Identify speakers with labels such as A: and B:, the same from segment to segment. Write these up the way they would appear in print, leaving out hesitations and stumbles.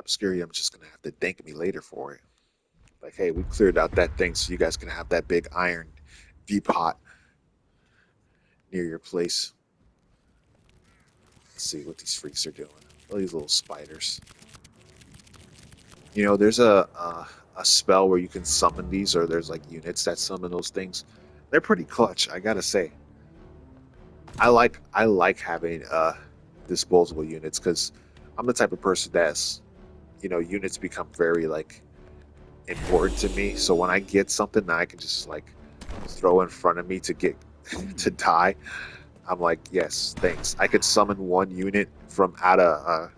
A: Obscuria, I'm just gonna have to thank me later for it. Like, hey, we cleared out that thing so you guys can have that big iron V pot near your place. Let's see what these freaks are doing. All these little spiders. You know, there's a spell where you can summon these, or there's like units that summon those things. They're pretty clutch, I gotta say. I like having disposable units because I'm the type of person that's, units become very like important to me. So when I get something that I can just like throw in front of me to get to die, I'm like, yes, thanks. I could summon one unit from out of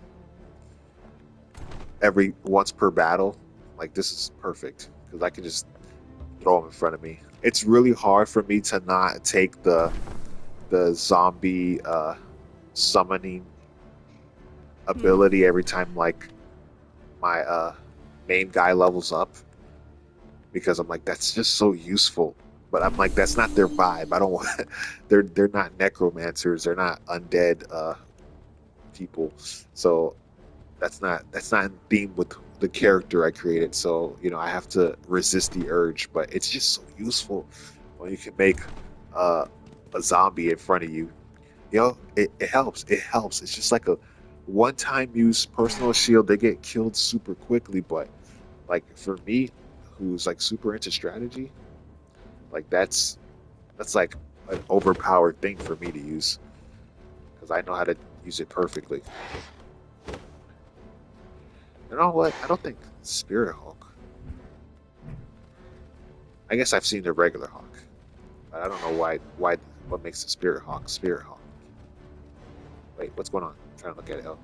A: every once per battle. Like this is perfect because I can just throw them in front of me. It's really hard for me to not take the zombie summoning
B: Hmm.
A: ability every time like my main guy levels up because I'm like that's just so useful. But I'm like that's not their vibe. I don't want. They're not necromancers. They're not undead people. So that's not in theme with the character I created. So I have to resist the urge. But it's just so useful when you can make uh, a zombie in front of you. It helps. It helps. It's just like a one-time use personal shield. They get killed super quickly, but like for me, who's like super into strategy, like that's like an overpowered thing for me to use because I know how to use it perfectly. You know what? I don't think Spirit Hawk. I guess I've seen the regular Hawk, but I don't know why what makes the Spirit Hawk Spirit Hawk. Wait, what's going on? I'm trying to look at it. Oh,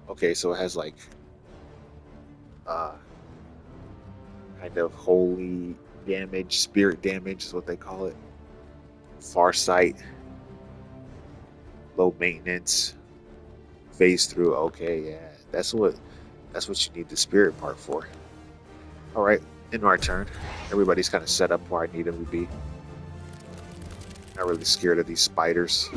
A: okay, so it has like uh kind of holy damage, spirit damage is what they call it. Far sight, low maintenance, phase through. Okay, yeah, that's what you need the spirit part for. All right, in our turn, everybody's kind of set up where I need them to be. Not really scared of these spiders.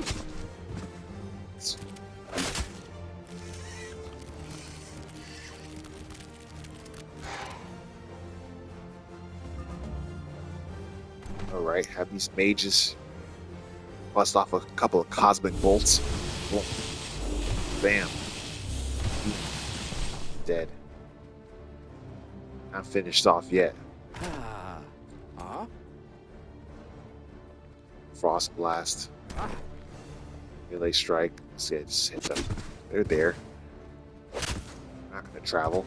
A: All right, have these mages bust off a couple of cosmic bolts. Boom, bam, dead. Not finished off yet.
B: Ah. Ah.
A: Frost blast, melee strike. See, I just hit them. They're there. Not gonna travel.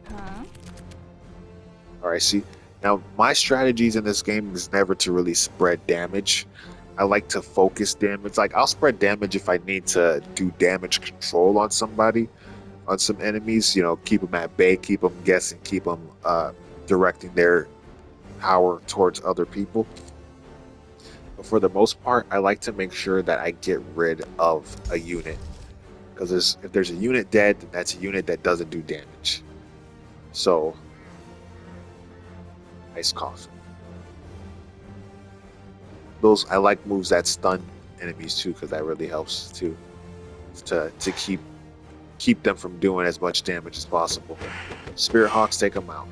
B: Huh?
A: All right, see. Now, my strategies in this game is never to really spread damage. I like to focus damage. Like, I'll spread damage if I need to do damage control on somebody, on some enemies. Keep them at bay, keep them guessing, keep them directing their power towards other people. But for the most part, I like to make sure that I get rid of a unit. Because if there's a unit dead, then that's a unit that doesn't do damage. So, ice coffin. Those I like moves that stun enemies too, because that really helps too to keep them from doing as much damage as possible. Spirit Hawks take them out.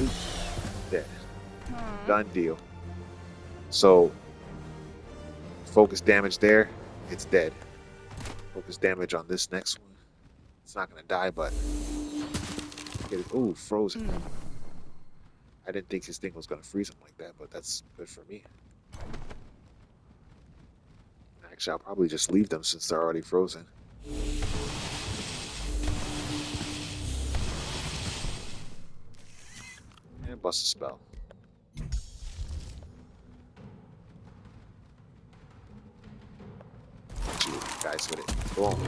A: Ooh, dead.
B: Huh?
A: Done deal. So focus damage there, it's dead. Focus damage on this next one. It's not gonna die, but get it. Ooh, frozen.
B: Hmm.
A: I didn't think his thing was gonna freeze him like that, but that's good for me. Actually, I'll probably just leave them since they're already frozen. And bust a spell. Hit you guys with it. Boom.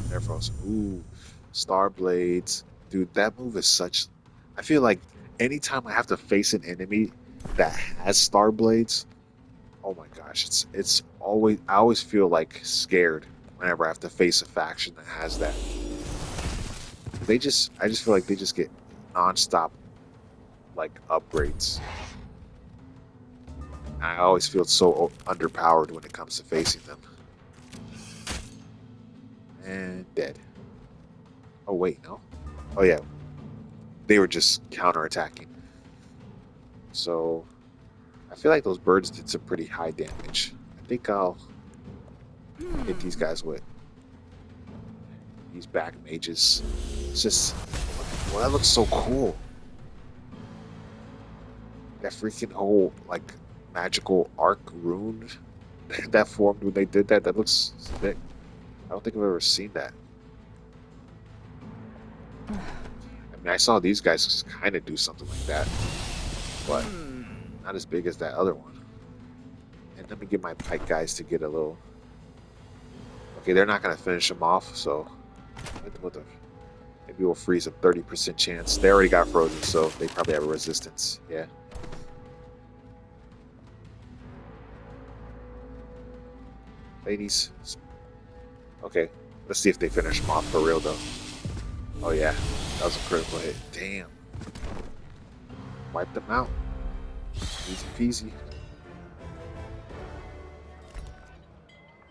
A: They're frozen. Ooh, Star Blades. Dude, that move is such. I feel like anytime I have to face an enemy that has Star Blades, oh my gosh, it's always. I always feel like scared whenever I have to face a faction that has that. I just feel like they just get nonstop like upgrades. I always feel so underpowered when it comes to facing them. And dead. Oh wait, no. Oh yeah, they were just counterattacking. So I feel like those birds did some pretty high damage. I think I'll hit these guys with these back mages. It's just, well, that looks so cool. That freaking whole like magical arc rune that formed when they did that. That looks sick. I don't think I've ever seen that. I mean, I saw these guys just kind of do something like that, but not as big as that other one. And let me get my pike guys to get a little. Okay, they're not gonna finish them off, so what the? Maybe we'll freeze a 30% chance. They already got frozen, so they probably have a resistance. Yeah. Ladies. Okay, let's see if they finish them off for real, though. Oh, yeah. That was a critical hit. Damn. Wipe them out. Easy peasy.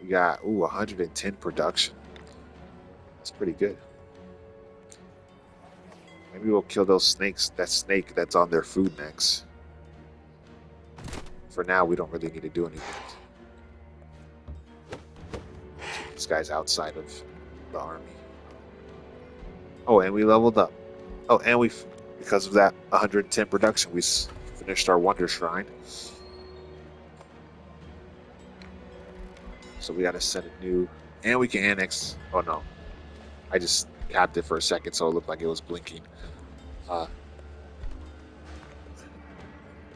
A: We got, 110 production. That's pretty good. Maybe we'll kill those snakes. That snake that's on their food next. For now, we don't really need to do anything. Keep these guys outside of the army. Oh, and we leveled up. Oh, and because of that 110 production, we finished our Wonder Shrine. So we got to set a new, and we can annex. Oh no, I just tapped it for a second, so it looked like it was blinking.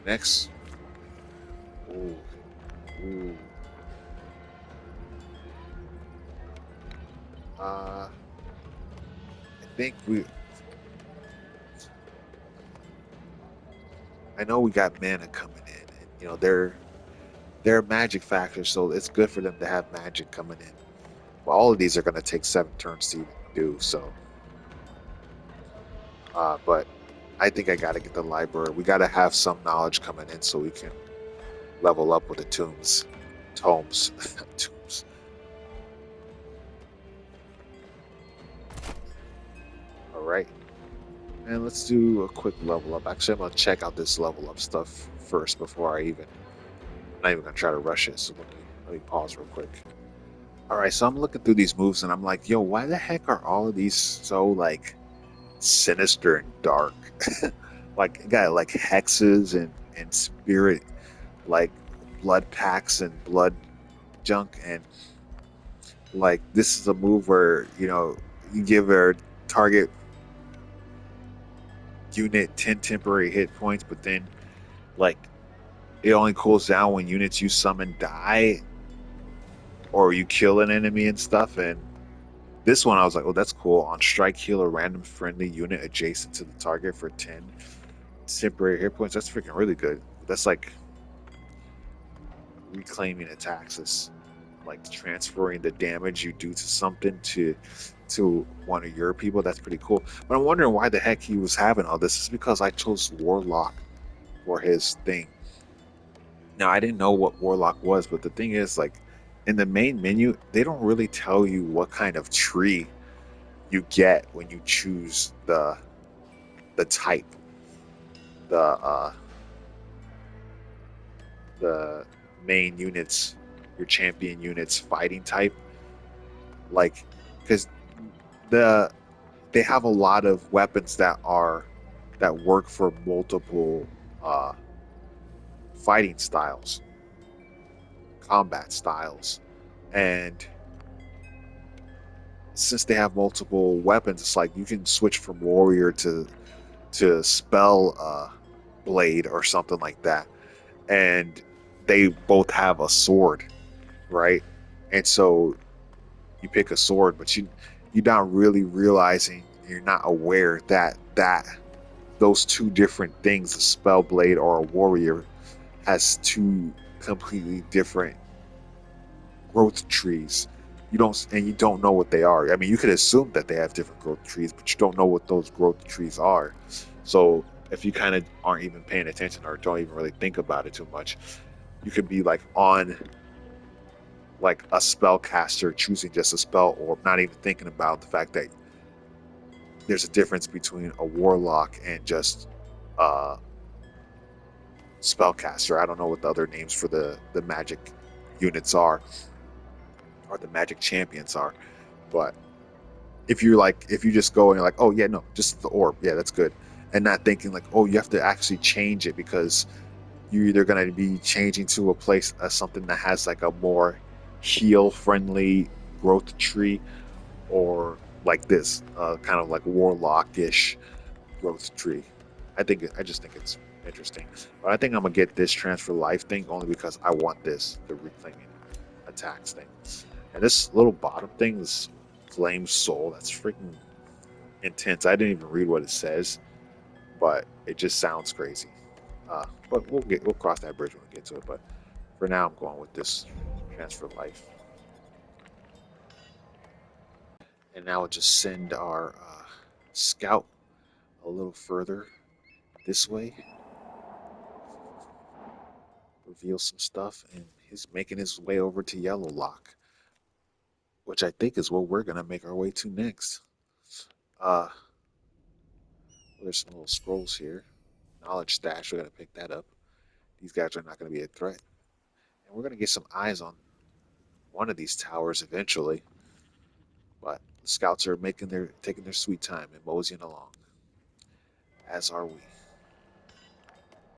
A: Next. Ooh. I think I know we got mana coming in, and they're magic factors, so it's good for them to have magic coming in. Well, all of these are going to take 7 turns to even do so. But I think I got to get the library. We got to have some knowledge coming in so we can level up with the tomes. Tomes. All right. And let's do a quick level up. Actually, I'm going to check out this level up stuff first before I'm not even going to try to rush it. So let me pause real quick. All right, so I'm looking through these moves and I'm like, yo, why the heck are all of these so like sinister and dark? Like, you got like hexes and spirit, like blood packs and blood junk. And like, this is a move where, you give a target unit 10 temporary hit points, but then like it only cools down when units you summon die or you kill an enemy and stuff. And this one I was like, oh, that's cool. On strike, heal a random friendly unit adjacent to the target for 10 temporary hit points. That's freaking really good. That's like reclaiming attacks. It's like transferring the damage you do to something to one of your people. That's pretty cool. But I'm wondering why the heck he was having all this. It's because I chose Warlock for his thing. Now, I didn't know what Warlock was, but the thing is, like, in the main menu, they don't really tell you what kind of tree you get when you choose the type, the main units, your champion units fighting type. Like, because they have a lot of weapons that work for multiple fighting styles, combat styles, and since they have multiple weapons, it's like you can switch from warrior to spell blade or something like that, and they both have a sword, right? And so you pick a sword, but you're not really realizing, you're not aware that those two different things, a spell blade or a warrior, has two completely different growth trees. You don't know what they are. I mean, you could assume that they have different growth trees, but you don't know what those growth trees are. So if you kind of aren't even paying attention or don't even really think about it too much, you could be like on like a spellcaster choosing just a spell or not even thinking about the fact that there's a difference between a warlock and just uh spellcaster. I don't know what the other names for the magic units are or the magic champions are, but if you just go and you're like, oh yeah, no, just the orb, yeah, that's good, and not thinking like, oh, you have to actually change it because you're either going to be changing to a place something that has like a more heal friendly growth tree, or like this kind of like warlockish growth tree. I just think it's interesting, but I think I'm gonna get this transfer life thing only because I want this the reclaiming attacks thing, and this little bottom thing, this flame soul, that's freaking intense. I didn't even read what it says, but it just sounds crazy. But we'll cross that bridge when we get to it. But for now, I'm going with this transfer life, and now we'll just send our scout a little further this way, reveal some stuff, and he's making his way over to Yellow Lock, which I think is what we're gonna make our way to next. Uh, there's some little scrolls here. Knowledge stash. We're gonna pick that up. These guys are not gonna be a threat, and we're gonna get some eyes on one of these towers eventually. But the scouts are taking their sweet time and moseying along, as are we.